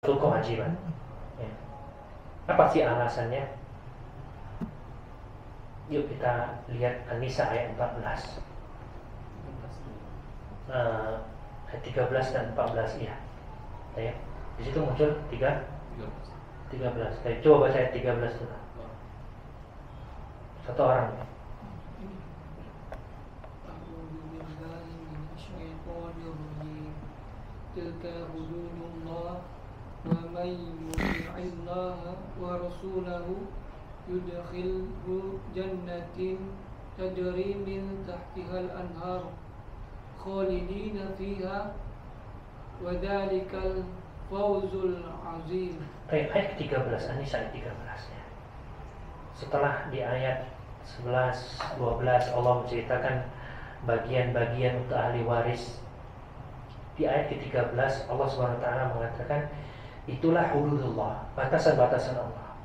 Suatu kewajiban. Ya. Apa sih alasannya? Yuk kita lihat An-Nisa ayat 14. Ayat 13 dan 14 ya. Ya. Di situ muncul 13. Coba baca ayat 13 dulu. Satu orang. Tilka hududullah wa may yuti'illaha wa rasulahu yudkhilhu jannatin tajri min tahtihal anhar khalidina fiha wa dzalikal fawzul azim. Ayat 13, An-Nisa ayat 13 ya. Setelah di ayat 11, 12 Allah menceritakan bagian-bagian untuk ahli waris. Di ayat ke-13 Allah SWT mengatakan itulah hududullah, batasan-batasan Allah.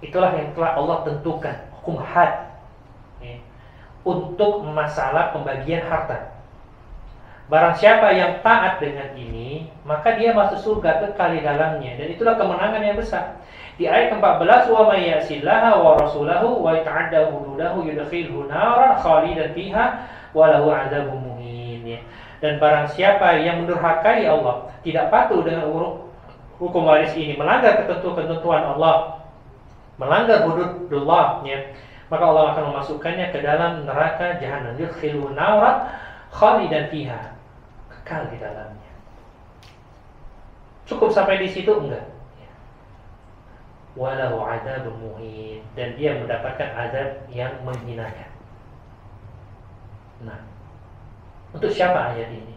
Itulah yang telah Allah tentukan, hukum had ya, untuk masalah pembagian harta. Barang siapa yang taat dengan ini, maka dia masuk surga kekal di dalamnya, dan itulah kemenangan yang besar. Di ayat ke-14 wa may ya'sillaha wa rasulahu wa yata'adda hududahu yudkhilhu naran khalidan fiha wa lahu 'adzabun muhin ya. Dan barang siapa yang mendurhakai Allah, tidak patuh dengan hukum waris ini, melanggar ketentuan Allah, melanggar hududullah ya, maka Allah akan memasukkannya ke dalam neraka jahanam, yudkhilhu naran khalidan fiha, kekal di dalamnya. Cukup sampai di situ? Enggak. Walahu 'adzabun muhin, dan dia mendapatkan azab yang menghinakan. Nah, untuk siapa ayat ini?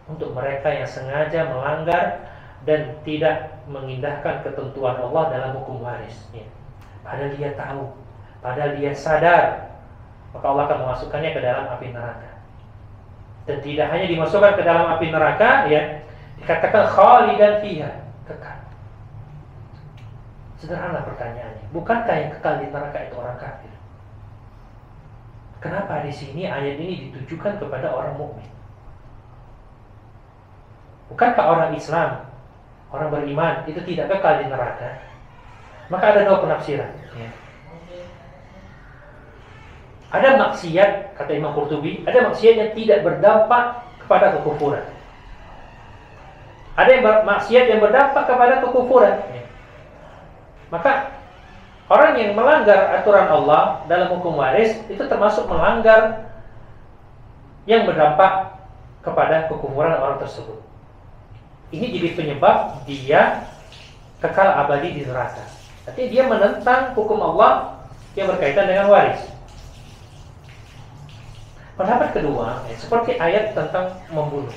Untuk mereka yang sengaja melanggar dan tidak mengindahkan ketentuan Allah dalam hukum waris ya. Padahal dia tahu, padahal dia sadar, maka Allah akan memasukkannya ke dalam api neraka. Dan tidak hanya dimasukkan ke dalam api neraka ya, dikatakan khalidan fiha, kekal. Sederhana pertanyaannya, bukankah yang kekal di neraka itu orang kafir? Kenapa di sini ayat ini ditujukan kepada orang mukmin? Bukankah orang Islam, orang beriman itu tidak kekal di neraka? Maka ada dua penafsiran ya. Ada maksiat, kata Imam Qurtubi, ada maksiat yang tidak berdampak kepada kekufuran. Ada yang maksiat yang berdampak kepada kekufuran ya. Maka orang yang melanggar aturan Allah dalam hukum waris itu termasuk melanggar yang berdampak kepada kekufuran orang tersebut. Ini jadi penyebab dia kekal abadi di neraka. Artinya dia menentang hukum Allah yang berkaitan dengan waris. Pendapat kedua, seperti ayat tentang membunuh.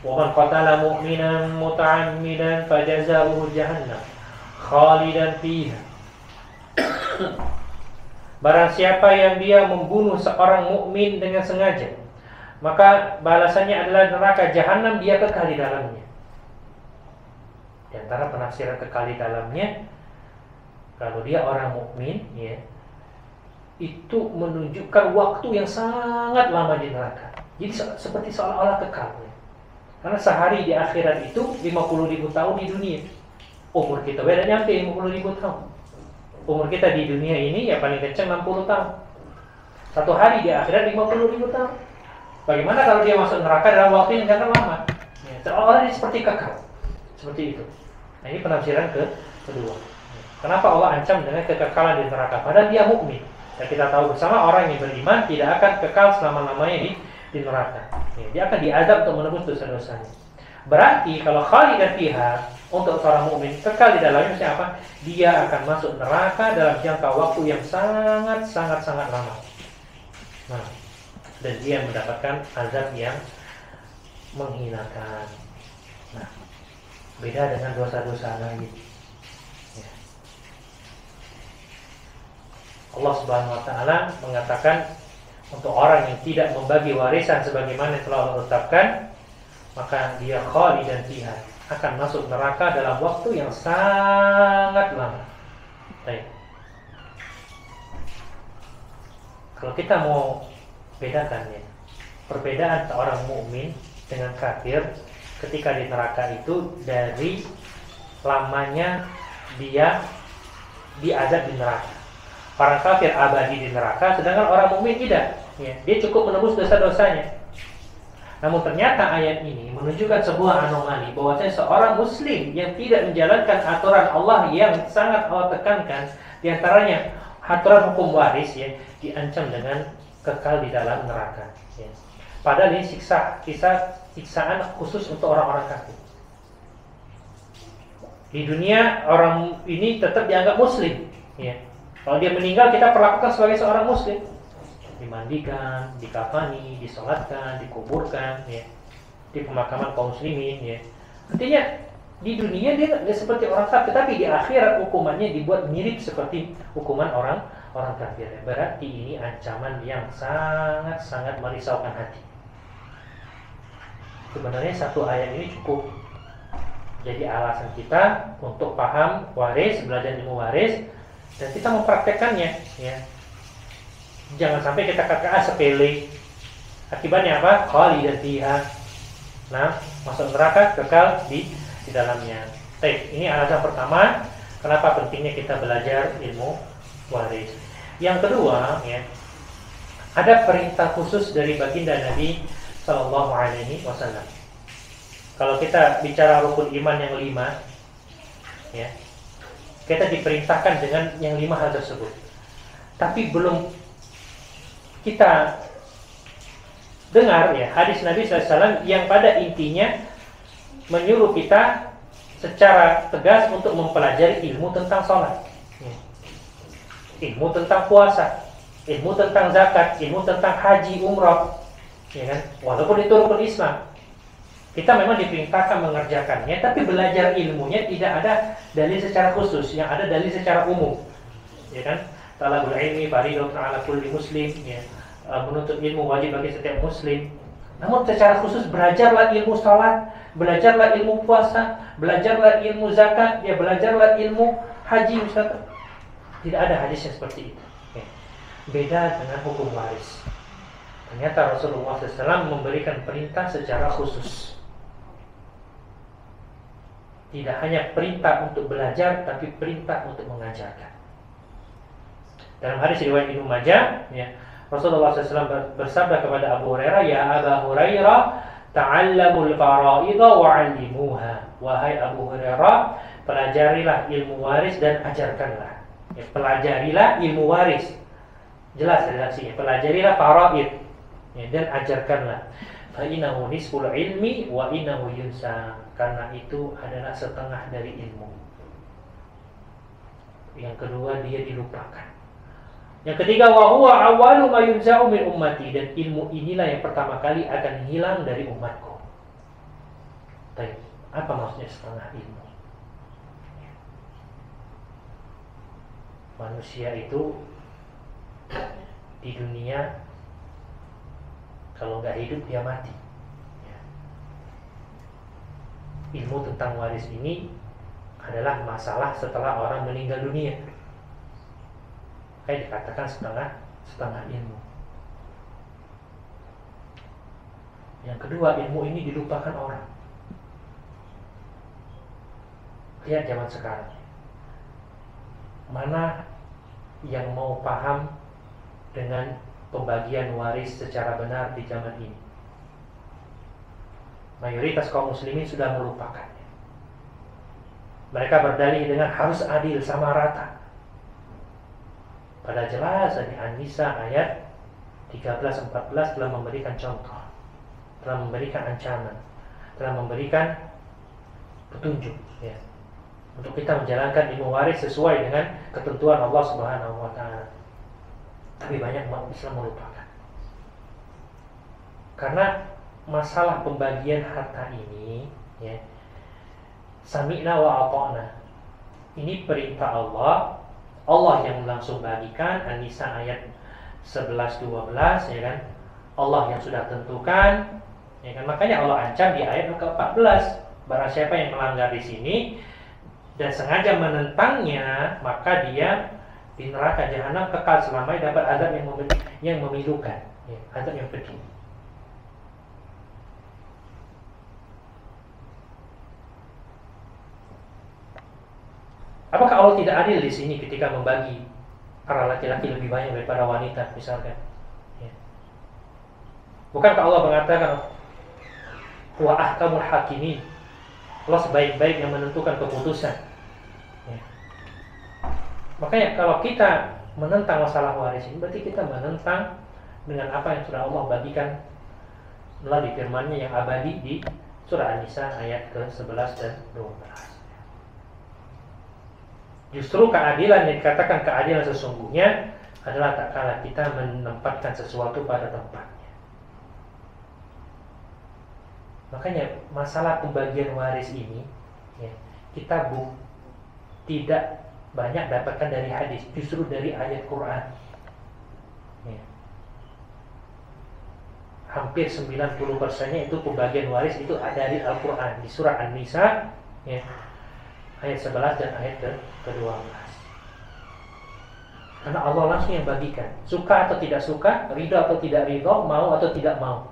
Wa man qatala mu'minan muta'ammidan fajazaohu jahannam khalidan fiha. Barang siapa yang dia membunuh seorang mukmin dengan sengaja, maka balasannya adalah neraka jahanam, dia kekal di dalamnya. Di antara penafsiran kekal di dalamnya, kalau dia orang mukmin ya, itu menunjukkan waktu yang sangat lama di neraka. Jadi seperti seolah-olah kekal ya. Karena sehari di akhirat itu 50.000 tahun di dunia. Umur kita beda nyampe 50.000 tahun. Umur kita di dunia ini ya paling kencang 60 tahun. Satu hari di akhirat 50.000 tahun. Bagaimana kalau dia masuk neraka dalam waktu yang sangat lama? Ya, seolah-olah dia seperti kekal. Seperti itu. Nah, ini penafsiran kedua. Kenapa Allah ancam dengan kekekalan di neraka? Padahal dia mukmin. Dan kita tahu bersama orang yang beriman tidak akan kekal selama-lamanya di neraka. Ya, dia akan diazab untuk menebus dosa-dosanya. Berarti kalau khalidan fiha, untuk seorang mukmin kekal di dalamnya siapa? Dia akan masuk neraka dalam jangka waktu yang sangat lama. Nah, dan dia mendapatkan azab yang menghinakan. Nah, beda dengan dosa-dosa lain. Ya. Allah Subhanahu wa taala mengatakan untuk orang yang tidak membagi warisan sebagaimana yang telah Allah tetapkan, maka dia khalidan fiha, akan masuk neraka dalam waktu yang sangat lama. Baik. Kalau kita mau bedakan ya, perbedaan seorang mukmin dengan kafir ketika di neraka itu dari lamanya dia diazab di neraka. Orang kafir abadi di neraka, sedangkan orang mukmin tidak. Ya, dia cukup menebus dosa-dosanya. Namun ternyata ayat ini menunjukkan sebuah anomali bahwasanya seorang muslim yang tidak menjalankan aturan Allah yang sangat Allah tekankan, diantaranya aturan hukum waris, ya, diancam dengan kekal di dalam neraka. Ya. Padahal ini siksaan khusus untuk orang-orang kafir. Di dunia orang ini tetap dianggap muslim. Ya. Kalau dia meninggal kita perlakukan sebagai seorang muslim, dimandikan, dikafani, disolatkan, dikuburkan, ya, di pemakaman kaum muslimin, ya. Artinya di dunia dia nggak seperti orang kafir, tapi di akhirat hukumannya dibuat mirip seperti hukuman orang kafir. Berarti ini ancaman yang sangat merisaukan hati. Sebenarnya satu ayat ini cukup jadi alasan kita untuk paham waris, belajar ilmu waris, dan kita mempraktekkannya, ya. Jangan sampai kita katakan sepele. Akibatnya apa? Khalidan fiha. Nah, masuk neraka, kekal di dalamnya. Baik, ini alasan pertama kenapa pentingnya kita belajar ilmu waris. Yang kedua, ya, ada perintah khusus dari baginda Nabi Sallallahu Alaihi Wasallam. Kalau kita bicara rukun iman yang 5, ya, kita diperintahkan dengan yang 5 hal tersebut. Tapi belum kita dengar, ya, hadis Nabi SAW yang pada intinya menyuruh kita secara tegas untuk mempelajari ilmu tentang sholat, ya, ilmu tentang puasa, ilmu tentang zakat, ilmu tentang haji, umrah, ya kan? Walaupun itu rukun Islam, kita memang diperintahkan mengerjakannya, tapi belajar ilmunya tidak ada dalil secara khusus, yang ada dalil secara umum, ya kan? Talabul ilmi fardhun 'ala kulli muslim, ya. Menuntut ilmu wajib bagi setiap muslim. Namun secara khusus belajarlah ilmu salat, belajarlah ilmu puasa, belajarlah ilmu zakat, ya, belajarlah ilmu haji misalkan. Tidak ada hadis yang seperti itu. Ya. Beda dengan hukum waris. Ternyata Rasulullah SAW memberikan perintah secara khusus. Tidak hanya perintah untuk belajar, tapi perintah untuk mengajarkan. Dalam hadis riwayat Ibnu Majah, ya, Rasulullah SAW bersabda kepada Abu Hurairah, "Ya Aba Hurairah, ta'allamul fara'idha wa'allimuha." Wahai Abu Hurairah, pelajarilah ilmu waris dan ajarkanlah. Ya, pelajarilah ilmu waris. Jelas redaksinya. Pelajarilah fara'id, ya, dan ajarkanlah. Fa innahu nisful ilmi wa innahu yunsa. Karena itu adalah setengah dari ilmu. Yang kedua, dia dilupakan. Yang ketiga, wa huwa awwalu ma yunza'u min ummati, dan ilmu inilah yang pertama kali akan hilang dari umatku. Baik, apa maksudnya setengah ilmu? Manusia itu di dunia kalau nggak hidup dia mati. Ilmu tentang waris ini adalah masalah setelah orang meninggal dunia. Kayak dikatakan setengah ilmu. Yang kedua, ilmu ini dilupakan orang. Lihat zaman sekarang, mana yang mau paham dengan pembagian waris secara benar di zaman ini? Mayoritas kaum muslimin sudah melupakannya. Mereka berdalih dengan harus adil, sama rata. Pada jelas di An-Nisa ayat 13-14 telah memberikan contoh, telah memberikan ancaman, telah memberikan petunjuk, ya, untuk kita menjalankan ilmu waris sesuai dengan ketentuan Allah Subhanahu wa taala. Tapi banyak umat Islam melupakan. Karena masalah pembagian harta ini, ya, sami'na wa ata'na. Ini perintah Allah, Allah yang langsung bagikan. An-Nisa ayat 11-12, ya kan? Allah yang sudah tentukan, ya kan? Makanya Allah ancam di ayat ke-14, barang siapa yang melanggar di sini dan sengaja menentangnya, maka dia di neraka jahanam kekal selamanya, dapat azab yang memilukan, ya, azab yang pedih. Bukankah Allah tidak adil di sini ketika membagi para laki-laki lebih banyak daripada wanita misalkan? Ya. Bukankah Allah mengatakan wa ahkamul hakimin, Allah sebaik-baik yang menentukan keputusan. Ya. Makanya kalau kita menentang masalah waris ini, berarti kita menentang dengan apa yang sudah Allah bagikan melalui firman-Nya yang abadi di surah An-Nisa ayat ke-11 dan 12. Justru keadilan yang dikatakan keadilan sesungguhnya adalah tak kala kita menempatkan sesuatu pada tempatnya. Makanya masalah pembagian waris ini ya, kita tidak banyak dapatkan dari hadis, justru dari ayat Quran. Ya. Hampir 90%-nya itu pembagian waris itu ada dari Al-Quran di surah An-Nisa ya, ayat 11 dan ayat ke-12. Karena Allah langsung yang bagikan, suka atau tidak suka, ridho atau tidak ridho, mau atau tidak mau.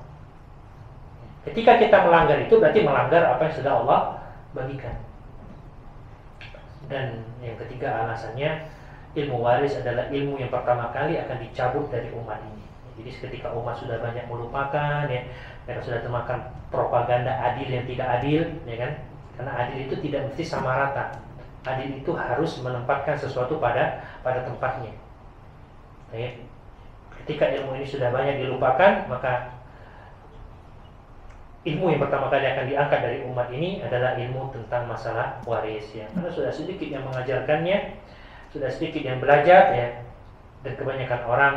Ketika kita melanggar itu berarti melanggar apa yang sudah Allah bagikan. Dan yang ketiga alasannya, ilmu waris adalah ilmu yang pertama kali akan dicabut dari umat ini. Jadi ketika umat sudah banyak melupakan ya, mereka sudah termakan propaganda adil yang tidak adil ya kan. Karena adil itu tidak mesti sama rata. Adil itu harus menempatkan sesuatu pada tempatnya. Ya. Ketika ilmu ini sudah banyak dilupakan, maka ilmu yang pertama kali akan diangkat dari umat ini adalah ilmu tentang masalah waris ya. Karena sudah sedikit yang mengajarkannya, sudah sedikit yang belajar ya, dan kebanyakan orang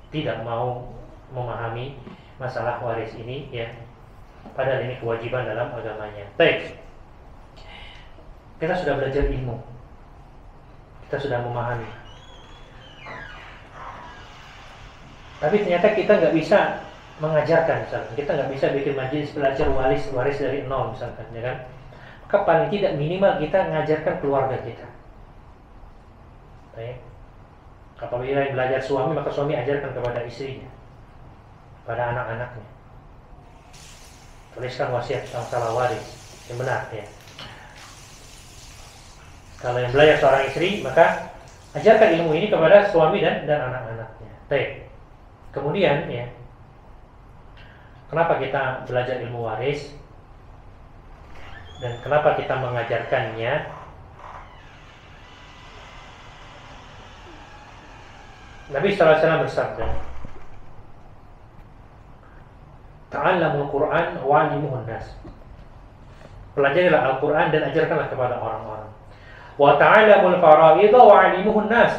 tidak mau memahami masalah waris ini ya. Padahal ini kewajiban dalam agamanya. Baik, kita sudah belajar ilmu, kita sudah memahami, tapi ternyata kita nggak bisa mengajarkan. Misalkan kita nggak bisa bikin majelis belajar waris dari nol misalkan, ya kan? Maka paling tidak minimal kita mengajarkan keluarga kita. Baik. Apabila yang belajar suami, maka suami ajarkan kepada istrinya, pada anak-anaknya. Tuliskan wasiat tentang masalah waris yang benar ya. Kalau yang belajar seorang istri, maka ajarkan ilmu ini kepada suami dan anak-anaknya. Baik. Kemudian ya, kenapa kita belajar ilmu waris dan kenapa kita mengajarkannya? Nabi sallallahu alaihi wasallam bersabda, "Ta'allamul Qur'an wa'allimuhun nas." Pelajarilah Al-Qur'an dan ajarkanlah kepada orang-orang. Wa ta'allamul fara'idha wa'allimuhun nas.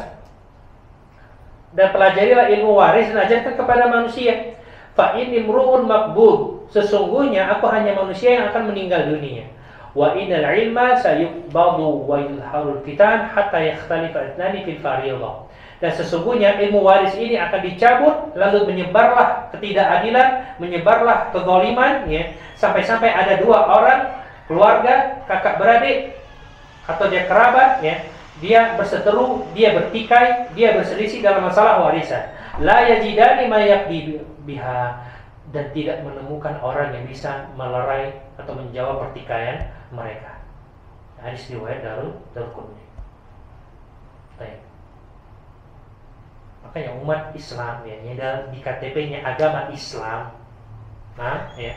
Dan pelajarilah ilmu waris dan ajarkan kepada manusia. Fa inni imru'un maqbud. Sesungguhnya aku hanya manusia yang akan meninggal dunia. Wa innal ilma sayuqbadu wa yulharul fitan hatta yakhtalifa ithnani fil fariidhah. Dan sesungguhnya ilmu waris ini akan dicabut, lalu menyebarlah ketidakadilan, menyebarlah kezaliman ya, sampai-sampai ada dua orang keluarga, kakak beradik atau dia kerabat ya, dia berseteru, dia bertikai, dia berselisih dalam masalah warisan. La yajidani ma yaqdi biha, dan tidak menemukan orang yang bisa melerai atau menjawab pertikaian mereka. Hadis riwayat Darqutni. Baik. Makanya umat Islam ya, di KTP-nya agama Islam, nah ya,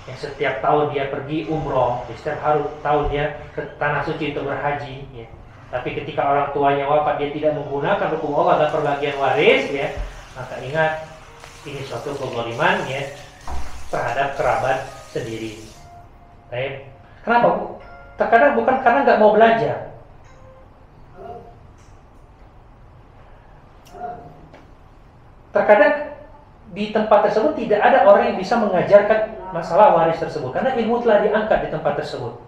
yang setiap tahun dia pergi umroh, setiap tahun dia ke tanah suci untuk berhaji ya. Tapi ketika orang tuanya wafat, dia tidak menggunakan hukum Allah dan perbagian waris ya, maka ingat ini suatu kezaliman ya terhadap kerabat sendiri. Baik. Kenapa? Terkadang bukan karena nggak mau belajar. Terkadang di tempat tersebut tidak ada orang yang bisa mengajarkan masalah waris tersebut, karena ilmu telah diangkat di tempat tersebut.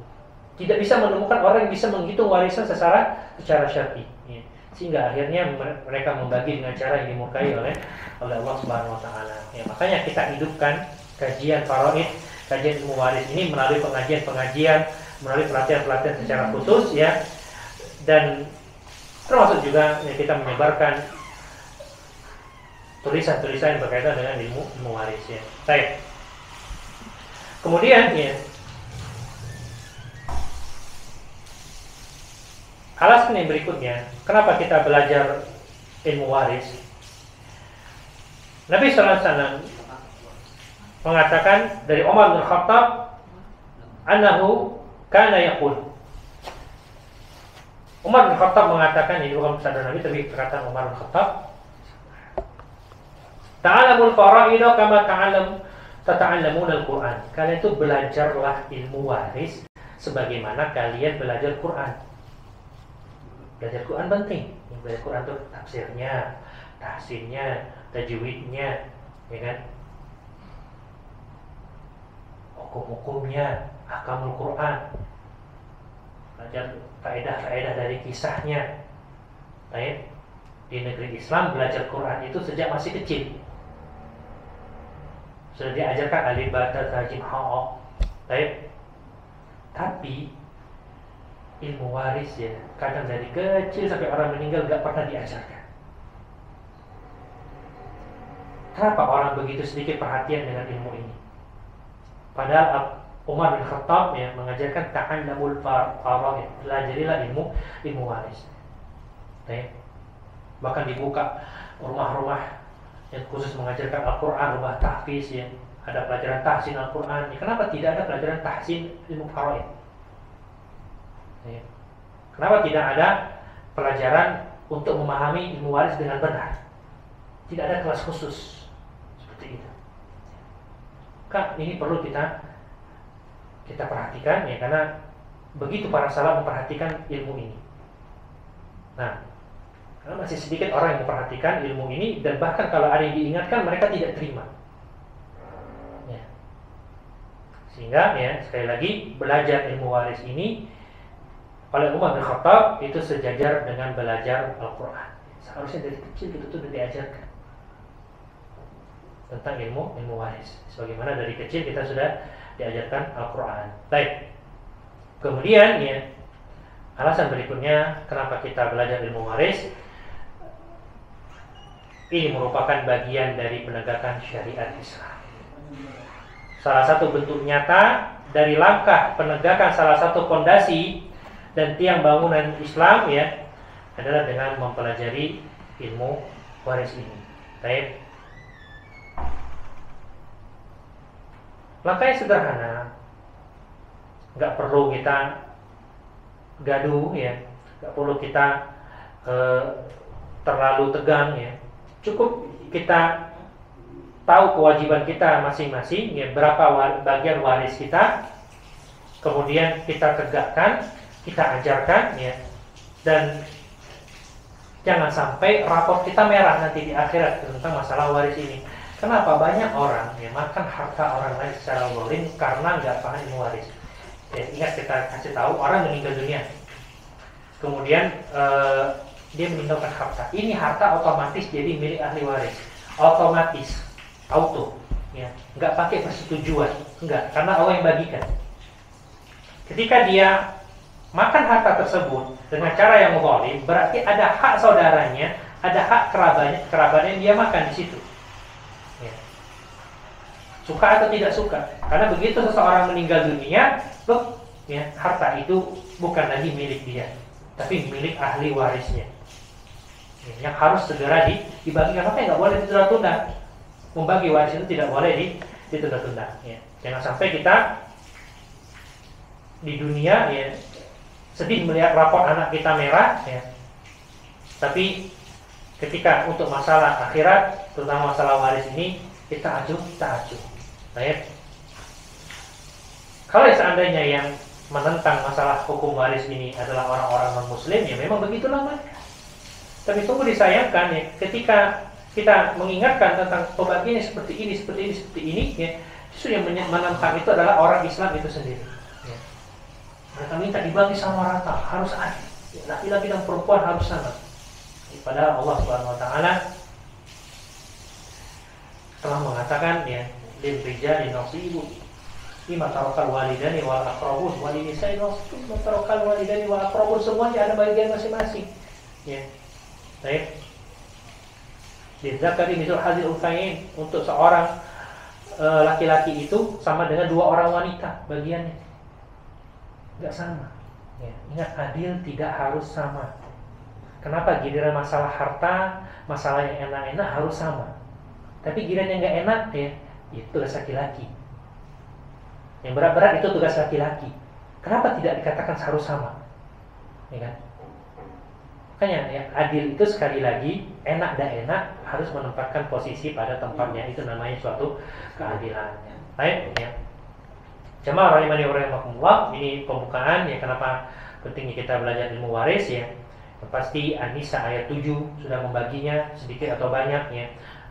Tidak bisa menemukan orang yang bisa menghitung warisan secara syar'i. Ya. Sehingga akhirnya mereka membagi dengan cara yang dimurkai oleh Allah Subhanahu wa taala. Ya, makanya kita hidupkan kajian faraid, kajian ilmu waris ini melalui pengajian-pengajian, melalui pelatihan-pelatihan secara khusus ya. Dan termasuk juga ya, kita menyebarkan tulisan-tulisan yang berkaitan dengan ilmu waris ya. Baik. Kemudian ya, Alasan yang berikutnya, kenapa kita belajar ilmu waris? Nabi sallallahu alaihi wasallam mengatakan dari Umar bin Khattab annahu kana yaqul. Umar bin Khattab mengatakan, ini bukan sabda Nabi tapi perkataan Umar bin Khattab, ta'allamul fara'id kama tata'allamun al-Qur'an. Kalian itu belajarlah ilmu waris sebagaimana kalian belajar Quran. Belajar Quran penting. Belajar Quran itu tafsirnya, tahsinnya, tajwidnya, ya kan? Hukum-hukumnya, ahkamul Quran. Belajar faedah-faedah dari kisahnya. Baik. Di negeri Islam belajar Quran itu sejak masih kecil. Sudah diajarkan alif ba ta jim ha o. Baik. Tapi ilmu waris ya, kadang dari kecil sampai orang meninggal gak pernah diajarkan. Kenapa orang begitu sedikit perhatian dengan ilmu ini? Padahal Umar bin Khattab ya mengajarkan ta'allamul fara'id, pelajarilah ilmu waris. Baik. Bahkan dibuka rumah-rumah yang khusus mengajarkan Al-Quran, rumah tahfiz ya, ada pelajaran tahsin Al-Quran. Ya, kenapa tidak ada pelajaran tahsin ilmu fara'id? Ya. Kenapa tidak ada pelajaran untuk memahami ilmu waris dengan benar? Tidak ada kelas khusus seperti itu. Kak, ini perlu kita perhatikan ya, karena begitu para salaf memperhatikan ilmu ini. Nah, karena masih sedikit orang yang memperhatikan ilmu ini, dan bahkan kalau ada yang diingatkan mereka tidak terima. Ya. Sehingga ya sekali lagi belajar ilmu waris ini oleh Umar bin Khattab itu sejajar dengan belajar Al-Quran. Seharusnya dari kecil itu sudah diajarkan tentang ilmu waris. Sebagaimana dari kecil kita sudah diajarkan Al-Quran. Baik. Kemudian ya, alasan berikutnya kenapa kita belajar ilmu waris, ini merupakan bagian dari penegakan syariat Islam. Salah satu bentuk nyata dari langkah penegakan salah satu fondasi dan tiang bangunan Islam ya adalah dengan mempelajari ilmu waris ini. Baik. Langkahnya sederhana, nggak perlu kita gaduh ya, nggak perlu kita terlalu tegang ya. Cukup kita tahu kewajiban kita masing-masing ya, berapa bagian waris kita, kemudian kita tegakkan, kita ajarkan ya, dan jangan sampai raport kita merah nanti di akhirat tentang masalah waris ini. Kenapa banyak orang ya makan harta orang lain secara zalim karena nggak paham ilmu waris. Ya, ingat kita kasih tahu, orang meninggal dunia, kemudian dia meninggalkan harta. Ini harta otomatis jadi milik ahli waris, otomatis, auto, ya, nggak pakai persetujuan, enggak, karena Allah yang bagikan. Ketika dia makan harta tersebut dengan cara yang zalim, berarti ada hak saudaranya, ada hak kerabatnya yang dia makan di situ. Suka atau tidak suka, karena begitu seseorang meninggal dunia, loh, ya, harta itu bukan lagi milik dia, tapi milik ahli warisnya, ya, yang harus segera dibagikan. Makanya nggak boleh ditunda-tunda. Membagi waris itu tidak boleh ditunda-tunda. Ya. Jangan sampai kita di dunia ya sedih melihat rapor anak kita merah, ya, tapi ketika untuk masalah akhirat, terutama masalah waris ini, kita acuh. Baik. Kalau seandainya yang menentang masalah hukum waris ini adalah orang-orang non-muslim, ya memang begitulah mereka. Tapi tunggu disayangkan ya, ketika kita mengingatkan tentang pembagiannya seperti ini, ya, justru yang menentang itu adalah orang Islam itu sendiri. Ya. Mereka minta dibagi sama rata, harus adil. Ya, laki-laki dan perempuan harus sama. Ya, padahal Allah Subhanahu Wa Taala telah mengatakan ya, lil rijali nasibu lima tarakal walidani wal aqrabun wal nisa'i nasibu lima tarakal walidani wal aqrabun, semuanya ada bagian masing-masing. Ya. Baik. Lidzakari mithlu hadzal unthayain, untuk seorang laki-laki itu sama dengan dua orang wanita bagiannya. Enggak sama. Ya, ingat, adil tidak harus sama. Kenapa giliran masalah harta, masalah yang enak-enak harus sama. Tapi giliran yang nggak enak ya, itu tugas laki-laki. Yang berat-berat itu tugas laki-laki. Kenapa tidak dikatakan harus sama? Ya kan? Makanya ya, adil itu sekali lagi, enak dan enak harus menempatkan posisi pada tempatnya. Itu namanya suatu keadilan. Baik ya. Jamaah rahimani wa rahimakumullah, ini pembukaan ya kenapa pentingnya kita belajar ilmu waris ya. Yang pasti An-Nisa ayat 7 sudah membaginya sedikit atau banyak ya.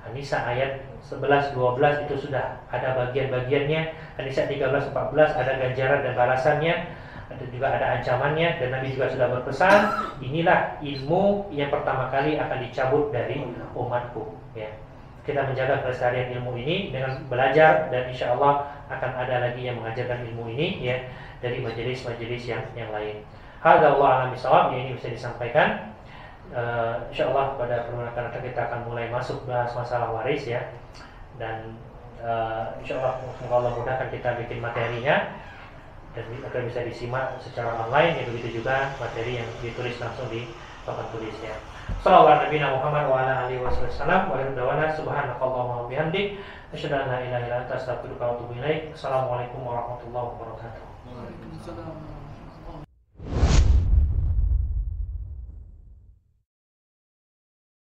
An-Nisa ayat 11 12 itu sudah ada bagian-bagiannya. An-Nisa 13 14 ada ganjaran dan balasannya. Ada juga ada ancamannya, dan Nabi juga sudah berpesan, inilah ilmu yang pertama kali akan dicabut dari umatku ya. Kita menjaga kelestarian ilmu ini dengan belajar, dan insya Allah akan ada lagi yang mengajarkan ilmu ini ya dari majelis-majelis yang lain. Hadza wallahu a'lam bishawab, ini bisa disampaikan. Insya Allah pada pertemuan kita akan mulai masuk bahas masalah waris ya, dan insya Allah semoga Allah mudahkan kita bikin materinya dan akan bisa disimak secara online ya, begitu juga materi yang ditulis langsung di papan tulisnya. Sallallahu alaihi Muhammad wa ala alihi wasallam wa radwana subhanakallahumma wa bihamdik asyhadu an la ilaha illa anta astaghfiruka wa atubu ilaik. Assalamualaikum warahmatullahi wabarakatuh. Waalaikumsalam.